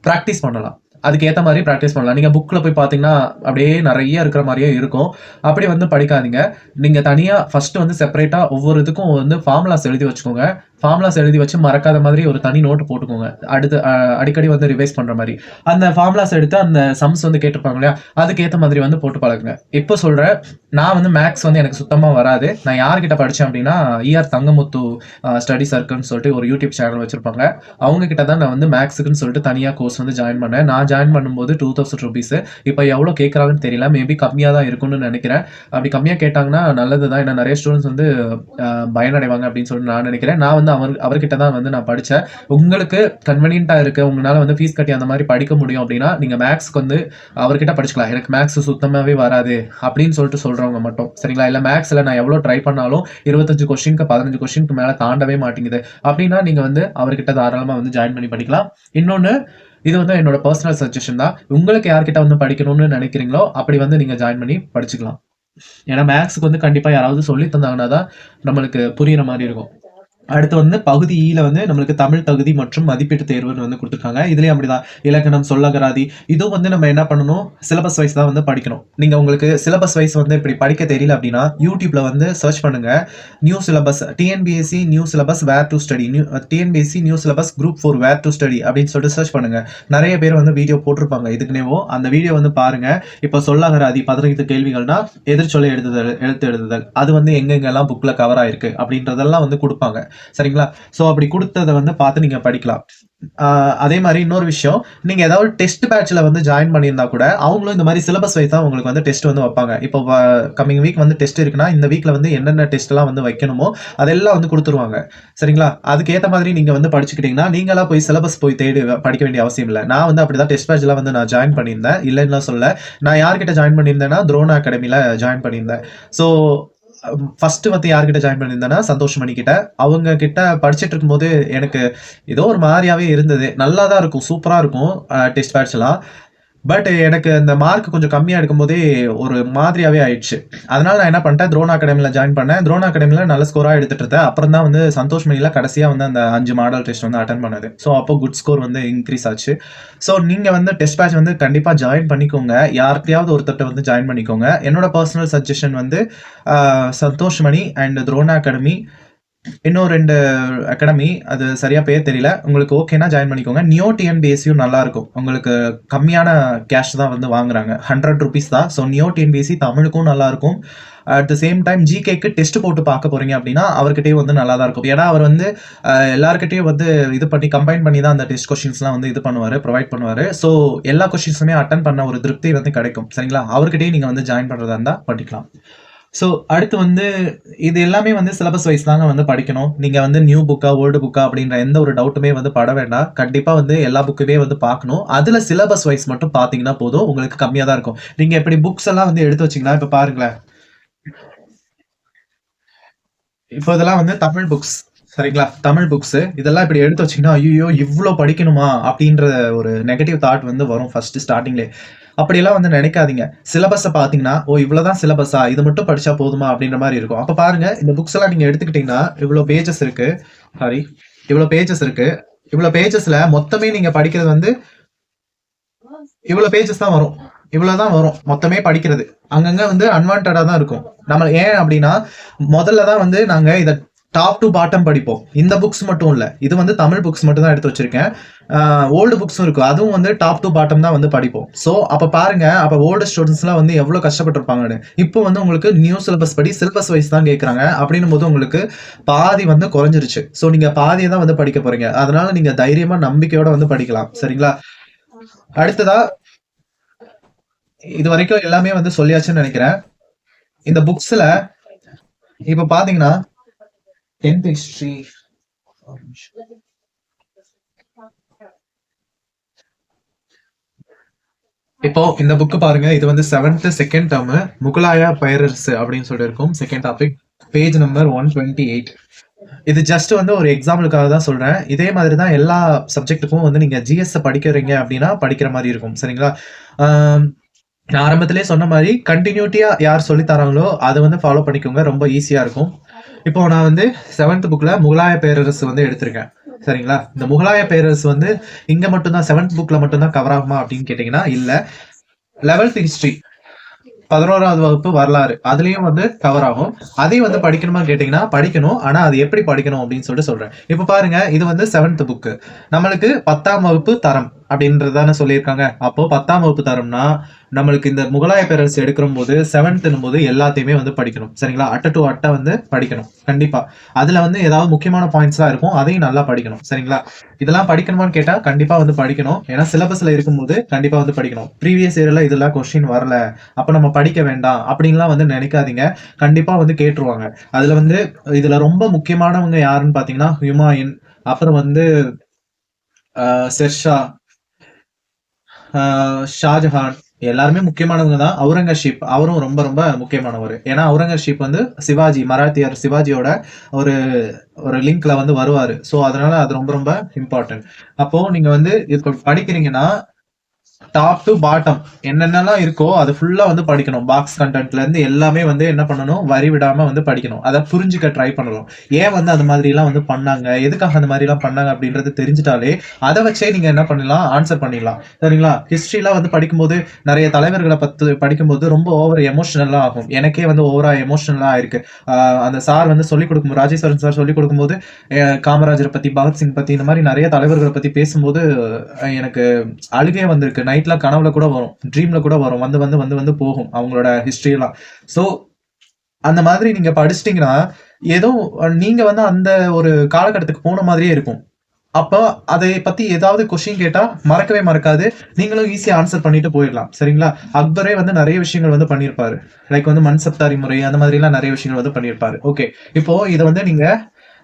ப்ராக்டிஸ் பண்ணலாம். அதுக்கு ஏற்ற மாதிரி ப்ராக்டிஸ் பண்ணலாம். நீங்க புக்ல போய் பார்த்தீங்கன்னா அப்படியே நிறைய இருக்கிற மாதிரியே இருக்கும். அப்படி வந்து படிக்காதீங்க. நீங்க தனியா ஃபர்ஸ்ட் வந்து செப்பரேட்டா ஒவ்வொரு இதுக்கும் வந்து ஃபார்முலாஸ் எழுதி வச்சுக்கோங்க. ஃபார்முலாஸ் எழுதி வச்சு மறக்காத மாதிரி ஒரு தனி நோட்டு போட்டுக்கோங்க. அடுத்து அடிக்கடி வந்து ரிவைஸ் பண்ற மாதிரி அந்த ஃபார்முலாஸ் எடுத்து அந்த சம்ஸ் வந்து கேட்டிருப்பாங்க இல்லையா, அதுக்கு ஏற்ற மாதிரி வந்து போட்டு பழகுங்க. இப்போ சொல்றேன், நான் வந்து மேக்ஸ் வந்து எனக்கு சுத்தமா வராது. நான் யார்கிட்ட படிச்சேன் அப்படின்னா ER தங்கமுத்து ஸ்டடி சர்க்கிள்னு சொல்லிட்டு ஒரு யூடியூப் சேனல் வச்சிருப்பாங்க. அவங்க கிட்ட தான் நான் வந்து மேக்ஸுக்குன்னு சொல்லிட்டு தனியா கோர்ஸ் வந்து ஜாயின் பண்ணேன். நான் ஜாயின் பண்ணும்போது 2000 rupees. இப்போ எவ்வளோ கேட்கறாங்கன்னு தெரியல. மேபி கம்மியாக தான் இருக்கும்னு நினைக்கிறேன். அப்படி கம்மியாக கேட்டாங்கன்னா நல்லது தான். ஏன்னா நிறைய ஸ்டூடெண்ட்ஸ் வந்து பயனடைவாங்க அப்படின்னு சொல்லிட்டு நான் நினைக்கிறேன். நான் வந்து அவர்கிட்ட தான் வந்து நான் படித்தேன். உங்களுக்கு கன்வீனியன்ட்டா இருக்கு, உங்களால வந்து ஃபீஸ் கட்டி அந்த மாதிரி படிக்க முடியும் அப்படின்னா நீங்க மேக்ஸ்க்கு வந்து அவர்கிட்ட படிச்சுக்கலாம். எனக்கு மேக்ஸ் சுத்தமாவே வராது அப்படின்னு சொல்லிட்டு சொல்றவங்க மட்டும் சரிங்களா? இல்ல மேக்ஸ்ல நான் எவ்வளவு ட்ரை பண்ணாலும் 25 கொஸ்டினுக்கு 15 கொஸ்டினுக்கு மேல தாண்டவே மாட்டேங்குது அப்படின்னா நீங்க வந்து அவர்கிட்ட தாராளமா வந்து ஜாயின் பண்ணி படிக்கலாம். இன்னொன்னு, இது வந்து என்னோட பர்சனல் சஜஷன் தான். உங்களுக்கு யார்கிட்ட வந்து படிக்கணும்னு நினைக்கிறீங்களோ அப்படி வந்து நீங்க ஜாயின் பண்ணி படிச்சுக்கலாம். ஏன்னா மேக்ஸுக்கு வந்து கண்டிப்பா யாராவது சொல்லி தந்தாங்கன்னா தான் நம்மளுக்கு புரியுற மாதிரி இருக்கும். அடுத்து வந்து பகுதி ஈல வந்து நம்மளுக்கு தமிழ் தகுதி மற்றும் மதிப்பீட்டு தேர்வுன்னு வந்து கொடுத்துருக்காங்க. இதுலயும் அப்படிதான் இலக்கணம், சொல்லகராதி. இதுவும் வந்து நம்ம என்ன பண்ணணும், சிலபஸ் வைஸ் தான் வந்து படிக்கணும். நீங்க உங்களுக்கு சிலபஸ் வைஸ் வந்து இப்படி படிக்க தெரியல அப்படின்னா யூடியூப்ல வந்து சர்ச் பண்ணுங்க. New syllabus TNPSC new syllabus where to study, TNPSC new syllabus group 4 where to study அப்படின்னு சொல்லிட்டு சர்ச் பண்ணுங்க. நிறைய பேர் வந்து வீடியோ போட்டிருப்பாங்க இதுக்குனேவோ. அந்த வீடியோ வந்து பாருங்க. இப்போ சொல்லகராதி 15 கேள்விகள்னா எதிர்ச்சொல்லை எழுத்து எழுதுதல் அது வந்து எங்கெங்கெல்லாம் புக்ல கவர் ஆயிருக்கு அப்படின்றதெல்லாம் வந்து கொடுப்பாங்க. சரிங்களா? சோ அப்படி கொடுத்ததை வந்து பார்த்து நீங்க படிக்கலாம். அதே மாதிரி இன்னொரு விஷயம், நீங்க ஏதாவது டெஸ்ட் பேட்ச்ல வந்து ஜாயின் பண்ணியிருந்தா கூட அவங்களும் இந்த மாதிரி சிலபஸ் வைஸ் தான் உங்களுக்கு வந்து டெஸ்ட் வந்து வைப்பாங்க. இப்போ கம்மிங் வீக் வந்து டெஸ்ட் இருக்குன்னா இந்த வீக்ல வந்து என்னென்ன டெஸ்ட் எல்லாம் வந்து வைக்கணுமோ அதெல்லாம் வந்து கொடுத்துருவாங்க. சரிங்களா? அதுக்கு ஏற்ற மாதிரி நீங்க வந்து படிச்சுக்கிட்டீங்கன்னா நீங்களா போய் சிலபஸ் போய் தேடி படிக்க வேண்டிய அவசியம் இல்லை. நான் வந்து அப்படிதான் டெஸ்ட் பேட்ச்ல வந்து நான் ஜாயின் பண்ணியிருந்தேன். இல்லைன்னு சொல்ல, நான் யார்கிட்ட ஜாயின் பண்ணியிருந்தேன்னா துரோணா அகாடமில ஜாயின் பண்ணியிருந்தேன். ஸோ ஃபர்ஸ்ட் வந்து யார்கிட்ட ஜாயின் பண்ணியிருந்தேன்னா சந்தோஷ்மணி கிட்ட. அவங்க கிட்ட படிச்சுட்டு இருக்கும்போது எனக்கு ஏதோ ஒரு மாதிரியாவே இருந்தது. நல்லா தான் இருக்கும், சூப்பரா இருக்கும் டெஸ்ட் பேட்ச் எல்லாம். பட் எனக்கு இந்த மார்க் கொஞ்சம் கம்மியா எடுக்கும்போதே ஒரு மாதிரியாவே ஆயிடுச்சு. அதனால நான் என்ன பண்ணிட்டேன், துரோணா அகாடமில ஜாயின் பண்ணேன். துரோணா அகாடமில நல்ல ஸ்கோரா எடுத்துட்டு இருந்தேன். அப்புறம் தான் வந்து சந்தோஷ்மணியில கடைசியா வந்து அந்த 5 மாடல் டெஸ்ட் வந்து அட்டன் பண்ணது. ஸோ அப்போ குட் ஸ்கோர் வந்து இன்க்ரீஸ் ஆச்சு. ஸோ நீங்க வந்து டெஸ்ட் பேட்ச் வந்து கண்டிப்பா ஜாயின் பண்ணிக்கோங்க. யார்கிட்டயாவது ஒருத்தர் வந்து ஜாயின் பண்ணிக்கோங்க. என்னோட பர்சனல் சஜஷன் வந்து சந்தோஷ்மணி அண்ட் துரோணா அகாடமி இன்னும் 2 அகாடமி, அது சரியா பேர் தெரியல. உங்களுக்கு ஓகேன்னா ஜாயின் பண்ணிக்கோங்க. நியோ டிஎன்பிஎஸ்சியும் நல்லா இருக்கும். உங்களுக்கு கம்மியான கேஷ் தான் வந்து வாங்குறாங்க. ₹100 தான். ஸோ நியோ டிஎன்பிஎஸ்சி தமிழுக்கும் நல்லா இருக்கும். அட் த சேம் டைம் ஜிகேக்கு டெஸ்ட் போட்டு பார்க்க போறீங்க அப்படின்னா, அவர்கிட்டயும் வந்து நல்லா தான் இருக்கும். ஏன்னா அவர் வந்து எல்லார்கிட்டயும் வந்து இது பண்ணி கம்பைன் பண்ணி தான் அந்த டெஸ்ட் கொஸ்டின்ஸ்லாம் வந்து இது பண்ணுவாரு, ப்ரொவைட் பண்ணுவாரு. ஸோ எல்லா கொஸ்டின்ஸுமே அட்டெண்ட் பண்ண ஒரு திருப்தி வந்து கிடைக்கும். சரிங்களா? அவர்கிட்டயும் நீங்க வந்து ஜாயின் பண்றதா இருந்தா பண்ணிக்கலாம். ஸோ அடுத்து வந்து இது எல்லாமே வந்து சிலபஸ் வைஸ் தாங்க வந்து படிக்கணும். நீங்க வந்து நியூ புக்கா, ஓல்டு புக்கா அப்படின்ற எந்த ஒரு டவுட்டுமே வந்து பட வேண்டாம். கண்டிப்பா வந்து எல்லா புக்குமே வந்து பார்க்கணும். அதுல சிலபஸ் வைஸ் மட்டும் பார்த்தீங்கன்னா போதும். உங்களுக்கு கம்மியா தான் இருக்கும். நீங்க இப்படி புக்ஸ் எல்லாம் வந்து எடுத்து வச்சீங்கன்னா, இப்ப பாருங்களேன். இப்போ இதெல்லாம் வந்து தமிழ் புக்ஸ். சரிங்களா? தமிழ் புக்ஸ். இதெல்லாம் இப்படி எடுத்து வச்சீங்கன்னா, ஐய்யயோ! இவ்ளோ படிக்கணுமா? அப்படின்ற ஒரு நெகட்டிவ் தாட் வந்து வரும் ஃபர்ஸ்ட் ஸ்டார்ட்டிங்லயே. அப்படியெல்லாம் வந்து நினைக்காதீங்க. சிலபஸ பார்த்தீங்கன்னா, ஓ! இவ்வளோதான் சிலபஸா? இது மட்டும் படிச்சா போதுமா? அப்படின்ற மாரி இருக்கும். அப்ப பாருங்க, இந்த புக்ஸ் எல்லாம் நீங்க எடுத்துக்கிட்டீங்கன்னா, இவ்ளோ பேஜஸ் இருக்கு. சாரி. இவ்ளோ பேஜஸ் இருக்கு. இவ்ளோ பேஜஸ்ல மொத்தமே நீங்க படிக்கிறது வந்து இவ்ளோ பேஜஸ் தான் வரும். இவ்வளவுதான் வரும் மொத்தமே படிக்கிறது. அங்கங்க வந்து அன்வான்டடா தான் இருக்கும். நம்ம ஏன் அப்படின்னா, முதல்ல தான் வந்து நாங்க இத டாப் டு பாட்டம் படிப்போம். இந்த புக்ஸ் மட்டும் இல்ல. இது வந்து தமிழ் புக்ஸ் மட்டும் தான் எடுத்து வச்சிருக்கேன். ஓல்டு புக்ஸும் இருக்கு. அதுவும் வந்து டாப் டு பாட்டம் தான் வந்து படிப்போம். ஸோ அப்ப பாருங்க, அப்ப ஓல்டு ஸ்டூடண்ட்ஸ்லாம் வந்து எவ்வளவு கஷ்டப்பட்டுருப்பாங்கன்னு. இப்போ வந்து உங்களுக்கு நியூ சிலபஸ் படி சிலபஸ் வைஸ் தான் கேட்கறாங்க. அப்படின்னும் போது உங்களுக்கு பாதி வந்து குறைஞ்சிருச்சு. ஸோ நீங்க பாதிய தான் வந்து படிக்க போறீங்க. அதனால நீங்க தைரியமா நம்பிக்கையோட வந்து படிக்கலாம். சரிங்களா? அடுத்ததா இது வரைக்கும் எல்லாமே வந்து சொல்லியாச்சுன்னு நினைக்கிறேன். இந்த புக்ஸ்ல இப்ப பாத்தீங்கன்னா 10th ஹிஸ்டரி இப்போ இந்த புக் பாருங்க. இது வந்து 7th செகண்ட் டேர்ம் முகலாய பைரர்ஸ் அப்படின்னு சொல்லிட்டு இருக்கும். Second topic, page number 128. இது ஜஸ்ட் வந்து ஒரு எக்ஸாம்பிளுக்காக தான் சொல்றேன். இதே மாதிரி தான் எல்லா சப்ஜெக்ட்டுக்கும் வந்து நீங்க ஜிஎஸ் படிக்கிறீங்க அப்படின்னா படிக்கிற மாதிரி இருக்கும். சரிங்களா? நான் ஆரம்பத்திலே சொன்ன மாதிரி கண்டினியூட்டியா யார் சொல்லி தராங்களோ அதை வந்து ஃபாலோ பண்ணிக்கோங்க. ரொம்ப ஈஸியா இருக்கும். இப்போ நான் வந்து 7th புக்ல முகலாய பேரரசு வந்து எடுத்திருக்கேன். சரிங்களா? இந்த முகலாய பேரரசு வந்து இங்க மட்டும்தான் 7th புக்ல மட்டும்தான் கவர் ஆகுமா அப்படின்னு கேட்டீங்கன்னா இல்ல. 11th ஹிஸ்டரி, 11வது வகுப்பு வரலாறு, அதுலயும் வந்து கவர் ஆகும். அதையும் வந்து படிக்கணுமா கேட்டீங்கன்னா படிக்கணும். ஆனா அது எப்படி படிக்கணும் அப்படின்னு சொல்லிட்டு சொல்றேன். இப்ப பாருங்க, இது வந்து 7th புக். நம்மளுக்கு 10ஆம் வகுப்பு தரம் அப்படின்றதான சொல்லியிருக்காங்க. அப்போ 10ஆம் வகுப்பு தரம்னா நம்மளுக்கு இந்த முகலாய பேரரசு எடுக்கிற போது 7th போது எல்லாத்தையுமே வந்து படிக்கணும். சரிங்களா? அட்டை டு அட்டை வந்து படிக்கணும் கண்டிப்பா. அதுல வந்து ஏதாவது முக்கியமான பாயிண்ட்ஸ்லாம் இருக்கும். அதையும் நல்லா படிக்கணும். சரிங்களா? இதெல்லாம் படிக்கணுமான்னு கேட்டா கண்டிப்பா வந்து படிக்கணும். ஏன்னா சிலபஸ்ல இருக்கும்போது கண்டிப்பா வந்து படிக்கணும். ப்ரீவியஸ் இயர்ல இதெல்லாம் கொஸ்டின் வரல, அப்ப நம்ம படிக்க வேண்டாம் அப்படின்லாம் வந்து நினைக்காதீங்க. கண்டிப்பா வந்து கேட்டுருவாங்க. அதுல வந்து இதுல ரொம்ப முக்கியமானவங்க யாருன்னு பாத்தீங்கன்னா ஹுமாயூன், அப்புறம் வந்து ஷெர்ஷா, ஷாஜஹான், எல்லாருமே முக்கியமானவங்க தான். அவுரங்கசீப் அவரும் ரொம்ப ரொம்ப முக்கியமானவர். ஏன்னா அவுரங்கசீப் வந்து சிவாஜி, மராத்தியர் சிவாஜியோட ஒரு ஒரு லிங்க்ல வந்து வருவாரு. ஸோ அதனால அது ரொம்ப ரொம்ப இம்பார்ட்டன்ட். அப்போ நீங்க வந்து இப்போ படிக்கிறீங்கன்னா டாப் டு பாட்டம் என்னென்னலாம் இருக்கோ அது ஃபுல்லா வந்து படிக்கணும். பாக்ஸ் கண்டென்ட்ல இருந்து எல்லாமே வந்து என்ன பண்ணணும், வரி விடாம வந்து படிக்கணும். அதை புரிஞ்சுக்க ட்ரை பண்ணணும். ஏன் வந்து அந்த மாதிரி எல்லாம் வந்து பண்ணாங்க, எதுக்காக அந்த மாதிரி எல்லாம் பண்ணாங்க அப்படின்றது தெரிஞ்சுட்டாலே அதை வச்சே நீங்க என்ன பண்ணலாம், ஆன்சர் பண்ணிடலாம். சரிங்களா? ஹிஸ்டரிலாம் வந்து படிக்கும்போது நிறைய தலைவர்களை பத்தி படிக்கும்போது ரொம்ப ஓவர் எமோஷனலா ஆகும். எனக்கே வந்து ஓவரா எமோஷனலா ஆயிருக்கு. அந்த சார் வந்து சொல்லிக் கொடுக்கும்போது, ராஜேஸ்வரன் சார் சொல்லிக் கொடுக்கும்போது காமராஜரை பத்தி, பகத்சிங் பத்தி, இந்த மாதிரி நிறைய தலைவர்களை பத்தி பேசும்போது எனக்கு அழுகே வந்திருக்கு. நைட்ல கனவுல கூட வரும், ட்ரீம்ல கூட வரும். வந்து வந்து வந்து வந்து போகும் அவங்களோட ஹிஸ்டரி எல்லாம். சோ அந்த மாதிரி நீங்க படிச்சிட்டீங்கன்னா ஏதோ நீங்க வந்து அந்த ஒரு காலகட்டத்துக்கு போன மாதிரியே இருக்கும். அப்ப அதை பத்தி ஏதாவது கொஸ்டின் கேட்டா மறக்கவே மறக்காது. நீங்களும் ஈஸியா ஆன்சர் பண்ணிட்டு போயிடலாம். சரிங்களா? அக்பரே வந்து நிறைய விஷயங்கள் வந்து பண்ணியிருப்பாரு. லைக் வந்து மன்சப்தாரி முறை, அந்த மாதிரி எல்லாம் நிறைய விஷயங்கள் வந்து பண்ணியிருப்பாரு. ஓகே, இப்போ இதை வந்து நீங்க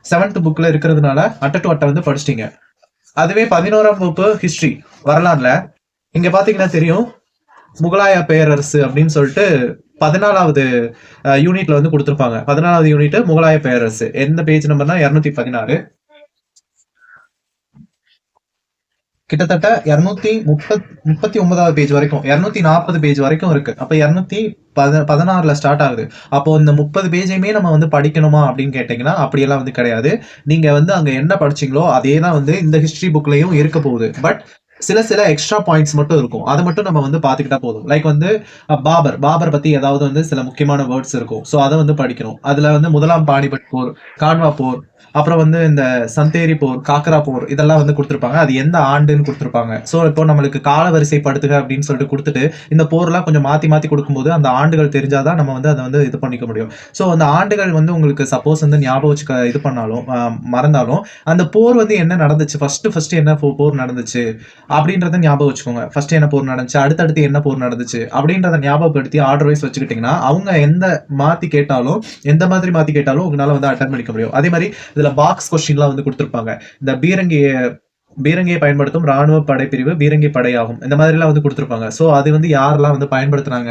7th புக்ல இருக்கிறதுனால அட்டை டு அட்டை வந்து படிச்சிட்டீங்க. அதுவே 11ஆம் வகுப்பு ஹிஸ்டரி வரலாறுல இங்க பாத்தீங்கன்னா தெரியும், முகலாய பேரரசு அப்படின்னு சொல்லிட்டு 14வது யூனிட்ல வந்து கொடுத்திருப்பாங்க. 14வது யூனிட் முகலாய பேரரசு. எந்த பேஜ் நம்பர்னா 216. கிட்டத்தட்ட 239வது பேஜ் வரைக்கும், 240 பேஜ் வரைக்கும் இருக்கு. அப்ப 216ல ஸ்டார்ட் ஆகுது. அப்போ இந்த 30 பேஜையுமே நம்ம வந்து படிக்கணுமா அப்படின்னு கேட்டீங்கன்னா அப்படியெல்லாம் வந்து கிடையாது. நீங்க வந்து அங்க என்ன படிச்சீங்களோ அதே தான் வந்து இந்த ஹிஸ்டரி புக்லயும் இருக்க போகுது. பட் சில சில எக்ஸ்ட்ரா பாயிண்ட்ஸ் மட்டும் இருக்கும். அத மட்டும் நம்ம வந்து பார்த்துக்கிட்டா போதும். லைக் வந்து பாபர் பத்தி ஏதாவது வந்து சில முக்கியமான வேர்ட்ஸ் இருக்கும். ஸோ அத வந்து படிக்கணும். அதுல வந்து 1ஆம் பானிபட் போர், கான்வா போர், அப்புறம் வந்து இந்த சந்தேரி போர், காக்ரா போர் இதெல்லாம் வந்து குடுத்திருப்பாங்க. அது எந்த ஆண்டுன்னு குடுத்திருப்பாங்க. ஸோ இப்போ நம்மளுக்கு காலவரிசைப்படுத்துக அப்படின்னு சொல்லிட்டு குடுத்துட்டு, இந்த போர்லாம் கொஞ்சம் மாத்தி மாத்தி குடுக்கும்போது, அந்த ஆண்டுகள் தெரிஞ்சா தான் நம்ம வந்து அத வந்து இது பண்ணிக்க முடியும். ஸோ அந்த ஆண்டுகள் வந்து உங்களுக்கு சப்போஸ் வந்து ஞாபகம் வச்சுக்க இது பண்ணாலும், மறந்தாலும், அந்த போர் வந்து என்ன நடந்துச்சு? ஃபர்ஸ்ட் என்ன போர் நடந்துச்சு? அப்படின்றத ஞாபகம் வச்சுக்கோங்க. ஃபர்ஸ்ட் என்ன போர் நடந்துச்சு, அடுத்தடுத்து என்ன போர் நடந்துச்சு அப்படின்றத ஞாபகப்படுத்தி ஆர்டர் வைஸ் வச்சுக்கிட்டீங்கன்னா, அவங்க எந்த மாதிரி மாத்தி கேட்டாலும் உங்களால வந்து அட்டெண்ட் பண்ணிக்க முடியும். அதே மாதிரி இதுல பாக்ஸ் கொஸ்டின்லாம் வந்து கொடுத்திருப்பாங்க. இந்த பீரங்கியை பயன்படுத்தும் ராணுவ படைப்பிரிவு பீரங்கி படையாகும். இந்த மாதிரி எல்லாம் வந்து கொடுத்திருப்பாங்க. சோ அது வந்து யாரெல்லாம் வந்து பயன்படுத்துனாங்க,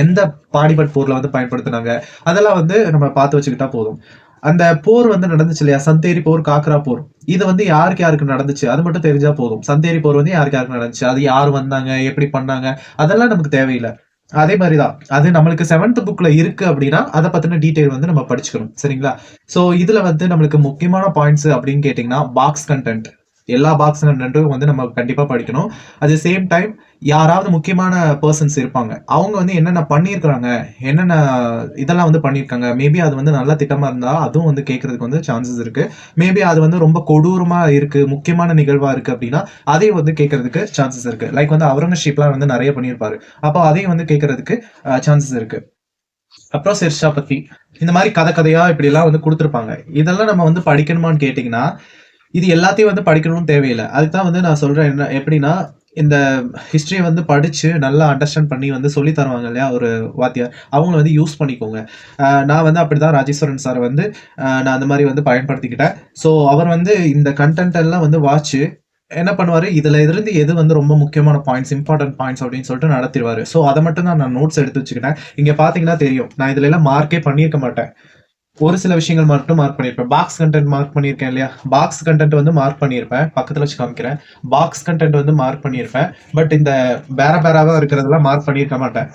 எந்த பானிபட் போர்ல வந்து பயன்படுத்துனாங்க, அதெல்லாம் வந்து நம்ம பார்த்து வச்சுக்கிட்டா போதும். அந்த போர் வந்து நடந்துச்சு இல்லையா, சந்தேரி போர், காக்ரா போர், இது வந்து யாருக்கு யாருக்கு நடந்துச்சு அது மட்டும் தெரிஞ்சா போதும். சந்தேரி போர் வந்து யாருக்கு யாருக்கு நடந்துச்சு, அது யார் வந்தாங்க, எப்படி பண்ணாங்க, அதெல்லாம் நமக்கு தேவையில்லை. அதே மாதிரிதான் அது நம்மளுக்கு 7th புக்ல இருக்கு அப்படின்னா அதை பத்தின டீடைல் வந்து நம்ம படிச்சுக்கணும். சரிங்களா? சோ இதுல வந்து நம்மளுக்கு முக்கியமான பாயிண்ட்ஸ் அப்படின்னு கேட்டீங்கன்னா, பாக்ஸ் கண்டென்ட், எல்லா பாக்ஸ் கண்டென்ட்டும் வந்து நம்ம கண்டிப்பா படிக்கணும். அட் தி சேம் டைம் யாராவது முக்கியமான பர்சன்ஸ் இருப்பாங்க, அவங்க வந்து என்னென்ன பண்ணியிருக்கிறாங்க, என்னென்ன இதெல்லாம் வந்து பண்ணியிருக்காங்க, மேபி அது வந்து நல்ல திட்டமா இருந்தா அதுவும் வந்து கேட்கறதுக்கு வந்து சான்சஸ் இருக்கு. மேபி அது வந்து ரொம்ப கொடூரமா இருக்கு, முக்கியமான நிகழ்வா இருக்கு அப்படின்னா அதையும் வந்து கேட்கறதுக்கு சான்சஸ் இருக்கு. லைக் வந்து அவுரங்கசீப்லாம் வந்து நிறைய பண்ணியிருப்பாரு, அப்போ அதையும் வந்து கேட்கறதுக்கு சான்சஸ் இருக்கு. அப்புறம் ஷெர்ஷா பத்தி இந்த மாதிரி கதையா இப்படி எல்லாம் வந்து கொடுத்துருப்பாங்க. இதெல்லாம் நம்ம வந்து படிக்கணுமான்னு கேட்டீங்கன்னா, இது எல்லாத்தையும் வந்து படிக்கணும்னு தேவையில்லை. அதுதான் வந்து நான் சொல்றேன். என்ன எப்படின்னா, இந்த ஹிஸ்டரிய வந்து படிச்சு நல்லா அண்டர்ஸ்டாண்ட் பண்ணி வந்து சொல்லி தருவாங்க இல்லையா ஒரு வாத்தியார், அவங்கள வந்து யூஸ் பண்ணிக்கோங்க. நான் வந்து அப்படிதான் ராஜேஸ்வரன் சார் வந்து நான் அந்த மாதிரி வந்து பயன்படுத்திக்கிட்டேன். ஸோ அவர் வந்து இந்த கண்டென்ட் எல்லாம் வந்து வாட்ச் என்ன பண்ணுவாரு, இதுல இருந்து எது வந்து ரொம்ப முக்கியமான பாயிண்ட்ஸ், இம்பார்ட்டன்ட் பாயிண்ட்ஸ் அப்படின்னு சொல்லிட்டு நடத்திடுவாரு. ஸோ அதை மட்டும் தான் நான் நோட்ஸ் எடுத்து வச்சுக்கிட்டேன். இங்க பாத்தீங்கன்னா தெரியும், நான் இதுல எல்லாம் மார்க்கே பண்ணியிருக்க மாட்டேன். ஒரு சில விஷயங்கள் மட்டும் மார்க் பண்ணியிருப்பேன். பாக்ஸ் கண்டென்ட் மார்க் பண்ணியிருக்கேன் இல்லையா, பாக்ஸ் கண்டென்ட் வந்து மார்க் பண்ணியிருப்பேன். பக்கத்துல வச்சு காமிக்கிறேன். பாக்ஸ் கண்டென்ட் வந்து மார்க் பண்ணியிருப்பேன். பட் இந்த பேராவா இருக்கிறதெல்லாம் மார்க் பண்ணியிருக்க மாட்டேன்.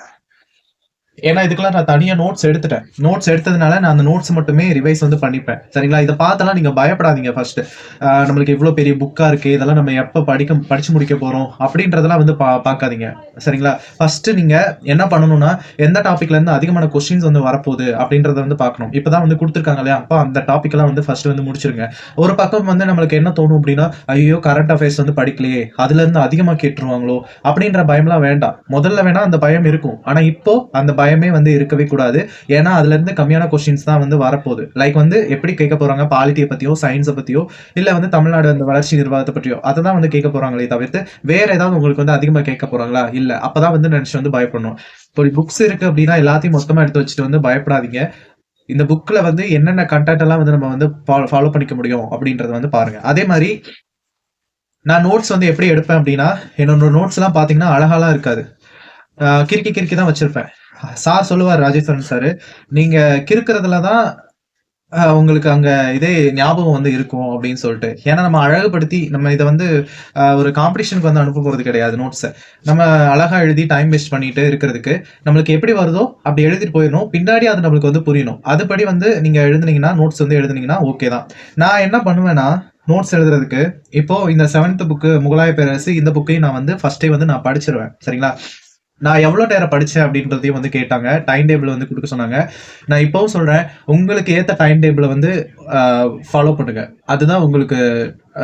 ஏன்னா இதுக்கெல்லாம் நான் தனியா நோட்ஸ் எடுத்துட்டேன். நோட்ஸ் எடுத்ததுனால நான் அந்த நோட்ஸ் மட்டுமே ரிவைஸ் வந்து பண்ணிப்பேன். சரிங்களா? இதை பார்த்தெல்லாம் நீங்க பயப்படாதீங்க. ஃபர்ஸ்ட் நம்மளுக்கு இவ்வளவு பெரிய புக்கா இருக்கு, இதெல்லாம் நம்ம எப்ப படிச்சு முடிக்க போறோம் அப்படின்றதெல்லாம் வந்து பார்க்காதீங்க. சரிங்களா? ஃபர்ஸ்ட் நீங்க என்ன பண்ணணும்னா, எந்த டாபிக்ல இருந்து அதிகமான கொஸ்டின்ஸ் வந்து வரப்போகுது அப்படின்றத வந்து பார்க்கணும். இப்பதான் வந்து கொடுத்துருக்காங்க இல்லையா, அப்ப அந்த டாபிக் எல்லாம் வந்து ஃபர்ஸ்ட் வந்து முடிச்சிருங்க. ஒரு பக்கம் வந்து நம்மளுக்கு என்ன தோணும் அப்படின்னா, ஐயோ கரண்ட் அஃபேர்ஸ் வந்து படிக்கலையே, அதுல இருந்து அதிகமா கேட்டுருவாங்களோ அப்படின்ற பயம்லாம் வேண்டாம். முதல்ல வேணா அந்த பயம் இருக்கும், ஆனா இப்போ அந்த பயமே வந்து இருக்கவே கூடாது. ஏன்னா அதுல இருந்து கம்மியான கொஸ்டின்ஸ் தான் வந்து வரப்போகுது. லைக் வந்து எப்படி கேட்க போறாங்க, பாலிட்டியை பத்தியோ சயின்ஸை பத்தியோ இல்ல வந்து தமிழ்நாடு அந்த வளர்ச்சி நிர்வாகத்தை பற்றியோ அதான் வந்து கேட்க போறாங்களே தவிர்த்து வேற ஏதாவது உங்களுக்கு வந்து அதிகமா கேட்க போறாங்களா இல்ல. அப்பதான் வந்து நினைச்சு வந்து பயப்படணும். இப்போ புக்ஸ் இருக்கு அப்படின்னா எல்லாத்தையும் மொத்தமா எடுத்து வச்சுட்டு வந்து பயப்படாதீங்க. இந்த புக்ல வந்து என்னென்ன கண்டென்ட் எல்லாம் வந்து நம்ம வந்து ஃபாலோ பண்ணிக்க முடியும் அப்படின்றத வந்து பாருங்க. அதே மாதிரி நான் நோட்ஸ் வந்து எப்படி எடுப்பேன் அப்படின்னா, என்னோட நோட்ஸ் எல்லாம் பாத்தீங்கன்னா அழகாலாம் இருக்காது, கிறுக்கி தான் வச்சிருப்பேன். சார் சொல்லுவார், ராஜேஸ்வரன் சார், நீங்க கிறுக்கிறதுலதான் உங்களுக்கு அங்க இதே ஞாபகம் வந்து இருக்கும் அப்படின்னு சொல்லிட்டு. ஏன்னா நம்ம அழகுபடுத்தி நம்ம இதை வந்து ஒரு காம்படிஷனுக்கு வந்து அனுப்ப போறது கிடையாது. நோட்ஸை நம்ம அழகா எழுதி டைம் வேஸ்ட் பண்ணிட்டு இருக்கிறதுக்கு நம்மளுக்கு எப்படி வருதோ அப்படி எழுதிட்டு போயிடணும். பின்னாடி அது நம்மளுக்கு வந்து புரியணும். அதுபடி வந்து நீங்க எழுதுனீங்கன்னா, நோட்ஸ் வந்து எழுதுனீங்கன்னா ஓகே தான். நான் என்ன பண்ணுவேன்னா, நோட்ஸ் எழுதுறதுக்கு இப்போ இந்த 7th புக்கு முகலாய பேரரசு, இந்த புக்கையும் நான் வந்து ஃபர்ஸ்டே வந்து நான் படிச்சிருவேன். சரிங்களா? நான் எவ்வளவு நேரம் படிச்சேன் அப்படின்றதையும் வந்து கேட்டாங்க. டைம் டேபிள் வந்து கொடுக்க சொன்னாங்க. நான் இப்பவும் சொல்றேன், உங்களுக்கு ஏத்த டைம் டேபிளை வந்து ஃபாலோ பண்ணுங்க. அதுதான் உங்களுக்கு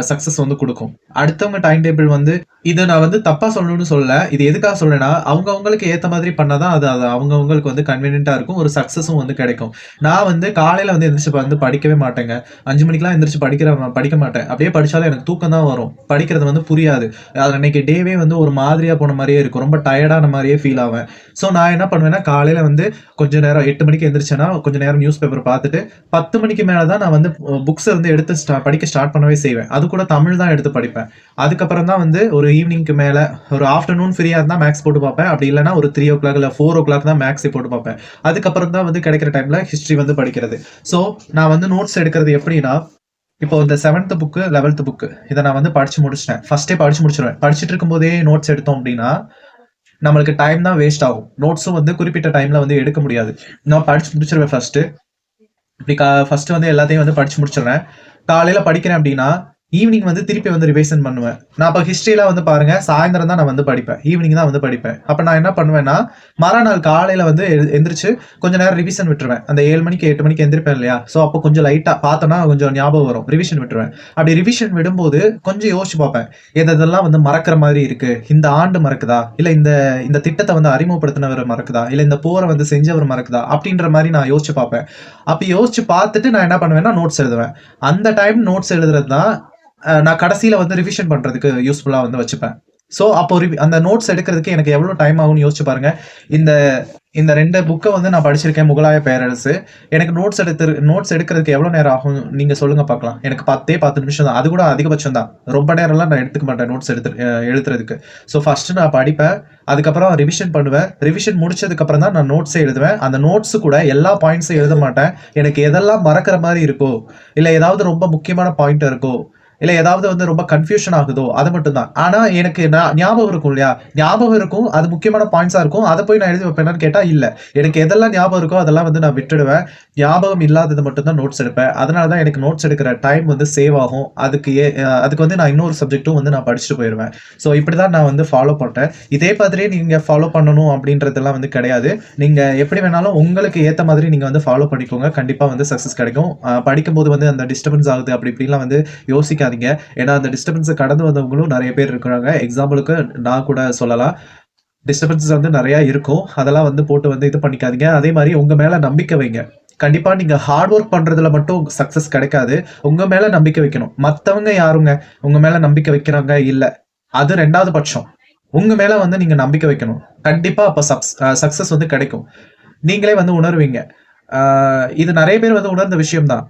சக்சஸ் வந்து கொடுக்கும். அடுத்தவங்க டைம் டேபிள் வந்து இதை நான் வந்து தப்பா சொல்லணும்னு சொல்லல. இது எதுக்காக சொல்றேன்னா, அவங்களுக்கு ஏத்த மாதிரி பண்ணாதான் அது அவங்களுக்கு வந்து கன்வீனியன்ட்டா இருக்கும், ஒரு சக்சஸும் வந்து கிடைக்கும். நான் வந்து காலையில வந்து எந்திரிச்சு வந்து படிக்கவே மாட்டேங்க. 5 மணிக்கெல்லாம் எந்திரிச்சு படிக்க மாட்டேன். அப்படியே படிச்சாலும் எனக்கு தூக்கம் தான் வரும். படிக்கிறது வந்து புரியாது. அன்னைக்கு டேவே வந்து ஒரு மாதிரியா போன மாதிரியே இருக்கும், ரொம்ப டயர்டான மாதிரியே ஃபீல் ஆவேன். ஸோ நான் என்ன பண்ணுவேன்னா, காலையில வந்து கொஞ்ச நேரம் 8 மணிக்கு எந்திரிச்சேன்னா கொஞ்ச நேரம் நியூஸ் பேப்பர் பார்த்துட்டு 10 மணிக்கு மேலதான் நான் வந்து புக்ஸ் வந்து எடுத்து படிக்க ஸ்டார்ட் பண்ணவே செய்வேன். அது கூட தமிழ் தான் எடுத்து படிப்பேன். அதுக்கப்புறம் தான் வந்து ஒரு ஈவினிங்க்கு மேல ஒரு ஆஃப்டர்நூன் ஃப்ரீயா இருந்தா மேக்ஸ் போட்டு பார்ப்பேன். அப்படி இல்லைன்னா ஒரு 3 o'clock இல்ல 4 o'clock தான் மேக்ஸை போட்டு பார்ப்பேன். அதுக்கப்புறம் தான் வந்து கிடைக்கிற டைம்ல ஹிஸ்டரி வந்து படிக்கிறது. ஸோ நான் வந்து நோட்ஸ் எடுக்கிறது எப்படின்னா, இப்போ இந்த 7th புக்கு 11th புக்கு இதை நான் வந்து படிச்சு முடிச்சிட்டேன். ஃபர்ஸ்டே படிச்சு முடிச்சிருவேன். படிச்சுட்டு இருக்கும் போதே நோட்ஸ் எடுத்தோம் அப்படின்னா நம்மளுக்கு டைம் தான் வேஸ்ட் ஆகும். நோட்ஸும் வந்து குறிப்பிட்ட டைம்ல வந்து எடுக்க முடியாது. நான் படிச்சு முடிச்சிருவேன். ஃபர்ஸ்ட் வந்து எல்லாத்தையும் வந்து படிச்சு முடிச்சிடுறேன். காலையில படிக்கிறேன் அப்படின்னா ஈவினிங் வந்து திருப்பி வந்து ரிவைசன் பண்ணுவேன். நான் அப்ப ஹிஸ்ட்ரிலாம் வந்து பாருங்க, சாயந்தரம் தான் நான் வந்து படிப்பேன். ஈவினிங் தான் வந்து படிப்பேன். அப்ப நான் என்ன பண்ணுவேன்னா, மறுநாள் காலையில வந்து எந்திரிச்சு கொஞ்ச நேரம் ரிவிஷன் விட்டுருவேன். அந்த 7 மணிக்கு 8 மணிக்கு எந்திரிப்பேன் இல்லையா? ஸோ அப்போ கொஞ்சம் லைட்டா பார்த்தோன்னா கொஞ்சம் ஞாபகம் வரும். ரிவிஷன் விட்டுருவேன். அப்படி ரிவிஷன் விடும்போது கொஞ்சம் யோசிச்சு பார்ப்பேன். எதெல்லாம் வந்து மறக்கிற மாதிரி இருக்கு? இந்த ஆண்டு மறக்குதா? இல்ல இந்த இந்த திட்டத்த வந்து அறிமுகப்படுத்தினவர் மறக்குதா? இல்ல இந்த போர வந்து செஞ்சவர் மறக்குதா? அப்படின்ற மாரி நான் யோசிச்சு பார்ப்பேன். அப்ப யோசிச்சு பார்த்துட்டு நான் என்ன பண்ணுவேன்னா, நோட்ஸ் எழுதுவேன். அந்த டைம் நோட்ஸ் எழுதுறது தான் நான் கடைசியில வந்து ரிவிஷன் பண்றதுக்கு யூஸ்ஃபுல்லா வந்து வச்சுப்பேன். ஸோ அப்போ அந்த நோட்ஸ் எடுக்கிறதுக்கு எனக்கு எவ்வளோ டைம் ஆகும்னு யோசிச்சு பாருங்க. இந்த இந்த 2 புக்க வந்து நான் படிச்சிருக்கேன். முகலாய பேரரசு. எனக்கு நோட்ஸ் எடுக்கிறதுக்கு எவ்வளோ நேரம் ஆகும் நீங்க சொல்லுங்க பார்க்கலாம். எனக்கு 10 நிமிஷம் தான். அது கூட அதிகபட்சம் தான். ரொம்ப நேரம்லாம் நான் எடுத்துக்க மாட்டேன் நோட்ஸ் எழுதுறதுக்கு. ஸோ ஃபர்ஸ்ட் நான் படிப்பேன். அதுக்கப்புறம் ரிவிஷன் பண்ணுவேன். ரிவிஷன் முடிச்சதுக்கு அப்புறம் தான் நான் நோட்ஸே எழுதுவேன். அந்த நோட்ஸ் கூட எல்லா பாயிண்ட்ஸும் எழுத மாட்டேன். எனக்கு எதெல்லாம் மறக்கிற மாரி இருக்கோ, இல்ல ஏதாவது ரொம்ப முக்கியமான பாயிண்ட் இருக்கோ, இல்ல ஏதாவது வந்து ரொம்ப கன்ஃப்யூஷன் ஆகுதோ, அது மட்டும் தான். ஆனா எனக்கு ஞாபகம் இருக்கும் இல்லையா? ஞாபகம் இருக்கும். அது முக்கியமான பாயிண்ட்ஸா இருக்கும். அத போய் நான் எழுதி வைப்பேனான்னு கேட்டா இல்ல. எனக்கு எதெல்லாம் ஞாபகம் இருக்கோ அதெல்லாம் வந்து நான் விட்டுடுவேன். ஞாபகம் இல்லாதது மட்டும் தான் நோட்ஸ் எடுப்பேன். அதனால தான் எனக்கு நோட்ஸ் எடுக்கிற டைம் வந்து சேவ் ஆகும். அதுக்கு வந்து நான் இன்னொரு சப்ஜெக்ட்டும் வந்து நான் படிச்சுட்டு போயிருவேன். ஸோ இப்படிதான் நான் வந்து ஃபாலோ பண்றேன். இதே மாதிரியே நீங்க ஃபாலோ பண்ணணும் அப்படின்றதெல்லாம் வந்து கிடையாது. நீங்க எப்படி வேணாலும் உங்களுக்கு ஏத்த மாதிரி நீங்க வந்து ஃபாலோ பண்ணிக்கோங்க. கண்டிப்பா வந்து சக்சஸ் கிடைக்கும். படிக்கும்போது வந்து அந்த டிஸ்டர்பன்ஸ் ஆகுது அப்படி இப்படிலாம் வந்து யோசிக்காதீங்க. ஏன்னா அந்த டிஸ்டர்பன்ஸை கடந்து வந்தவங்களும் நிறைய பேர் இருக்கிறாங்க. எக்ஸாம்பிளுக்கு நான் கூட சொல்லலாம். டிஸ்டர்பன்ஸஸ் வந்து நிறைய இருக்கும். அதெல்லாம் வந்து போட்டு வந்து இது பண்ணிக்காதீங்க. அதே மாதிரி உங்க மேல நம்பிக்கை வைங்க. கண்டிப்பா நீங்க ஹார்ட் ஒர்க் பண்றதுல மட்டும் சக்சஸ் கிடைக்காது. உங்க மேல நம்பிக்கை வைக்கணும். மத்தவங்க யாருங்க உங்க மேல நம்பிக்கை வைக்கிறாங்க இல்ல. அது 2வது பட்சம். உங்க மேல வந்து நீங்க நம்பிக்கை வைக்கணும். கண்டிப்பா அப்ப சக்சஸ் வந்து கிடைக்கும். நீங்களே வந்து உணர்வீங்க. இது நிறைய பேர் வந்து உணர்ந்த விஷயம் தான்.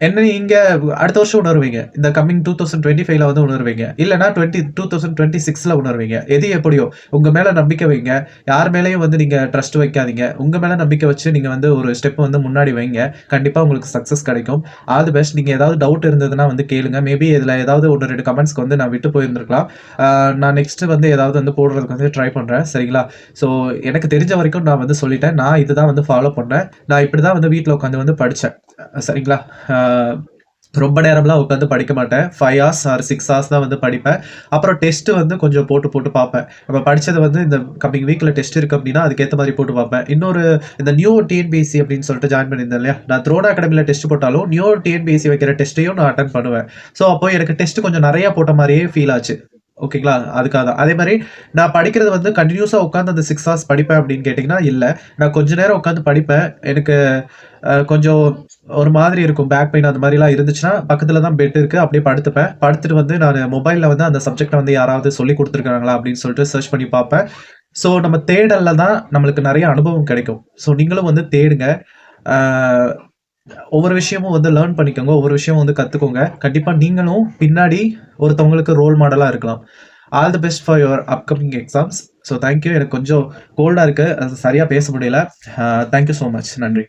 என்ன நீங்க அடுத்த வருஷம் உணருவீங்க. இந்த கம்மிங் 2025ல வந்து உணருவீங்க. இல்லன்னா 2026ல உணருவீங்க. எது எப்படியோ உங்க மேல நம்பிக்கை வைங்க. யார் மேலயும் வந்து நீங்க ட்ரஸ்ட் வைக்காதீங்க. உங்க மேல நம்பிக்கை வச்சு நீங்க வந்து ஒரு ஸ்டெப் வந்து முன்னாடி வைங்க. கண்டிப்பா உங்களுக்கு சக்சஸ் கிடைக்கும். All the best. நீங்க ஏதாவது டவுட் இருந்ததுன்னா வந்து கேளுங்க. மேபி இதுல ஏதாவது 1, 2 கமெண்ட்ஸ்க்கு வந்து நான் விட்டு போயிருந்திருக்கலாம். நான் நெக்ஸ்ட் வந்து ஏதாவது வந்து போடுறதுக்கு வந்து ட்ரை பண்றேன். சரிங்களா? ஸோ எனக்கு தெரிஞ்ச வரைக்கும் நான் வந்து சொல்லிட்டேன். நான் இதுதான் வந்து ஃபாலோ பண்ணேன். நான் இப்படிதான் வந்து வீட்ல உட்காந்து வந்து படிச்சேன். சரிங்களா? ரொம்ப நேரம்லாம் உட்காந்து படிக்க மாட்டேன். 5 ஹார்ஸ் ஆர் 6 ஹார்ஸ் தான் வந்து படிப்பேன். அப்புறம் டெஸ்ட் வந்து கொஞ்சம் போட்டு பார்ப்பேன். நம்ம படிச்சது வந்து இந்த கம்மிங் வீக்ல டெஸ்ட் இருக்கு அப்படின்னா, அதுக்கேத்த மாரி போட்டு பார்ப்பேன். இன்னொரு இந்த நியூ டிஎன்பிஎஸ்சி அப்படின்னு சொல்லிட்டு ஜாயின் பண்ணியிருந்தேன் இல்லையா? நான் த்ரோன் அகாடமில டெஸ்ட் போட்டாலும், நியூ டிஎன்பிஎஸ்சி வைக்கிற டெஸ்ட்டையும் நான் அட்டெண்ட் பண்ணுவேன். ஸோ அப்போ எனக்கு டெஸ்ட் கொஞ்சம் நெறைய போட்ட மாரியே ஃபீல் ஆச்சு. ஓகேங்களா? அதுக்காக தான். அதே மாரி நான் படிக்கிறது வந்து கன்டினியூஸா உட்காந்து அந்த 6 ஹார்ஸ் படிப்பேன் அப்படின்னு கேட்டீங்கன்னா, இல்ல. நான் கொஞ்ச நேரம் உட்காந்து படிப்பேன். எனக்கு கொஞ்சம் ஒரு மாதிரி இருக்கும். பேக் பெயின் அந்த மாரிலாம் இருந்துச்சுன்னா, பக்கத்துல தான் பெட் இருக்கு. அப்படியே படுத்துப்பேன். படுத்துட்டு வந்து நானு மொபைல்ல வந்து அந்த சப்ஜெக்ட்ட வந்து யாராவது சொல்லிக் குடுத்துருக்காங்களா அப்படின்னு சொல்லிட்டு சர்ச் பண்ணி பார்ப்பேன். ஸோ நம்ம தேடல்ல தான் நம்மளுக்கு நெறைய அனுபவம் கிடைக்கும். ஸோ நீங்களும் வந்து தேடுங்க. ஆ ஒவ்வொரு விஷயமும் வந்து லேர்ன் பண்ணிக்கோங்க. ஒவ்வொரு விஷயமும் வந்து கத்துக்கோங்க. கண்டிப்பா நீங்களும் பின்னாடி ஒருத்தவங்களுக்கு ரோல் மாடலா இருக்கலாம். All the best for your upcoming exams. So thank you. எனக்கு கொஞ்சம் கோல்டா இருக்கு. அது சரியா பேச முடியல. Thank you so much. நன்றி.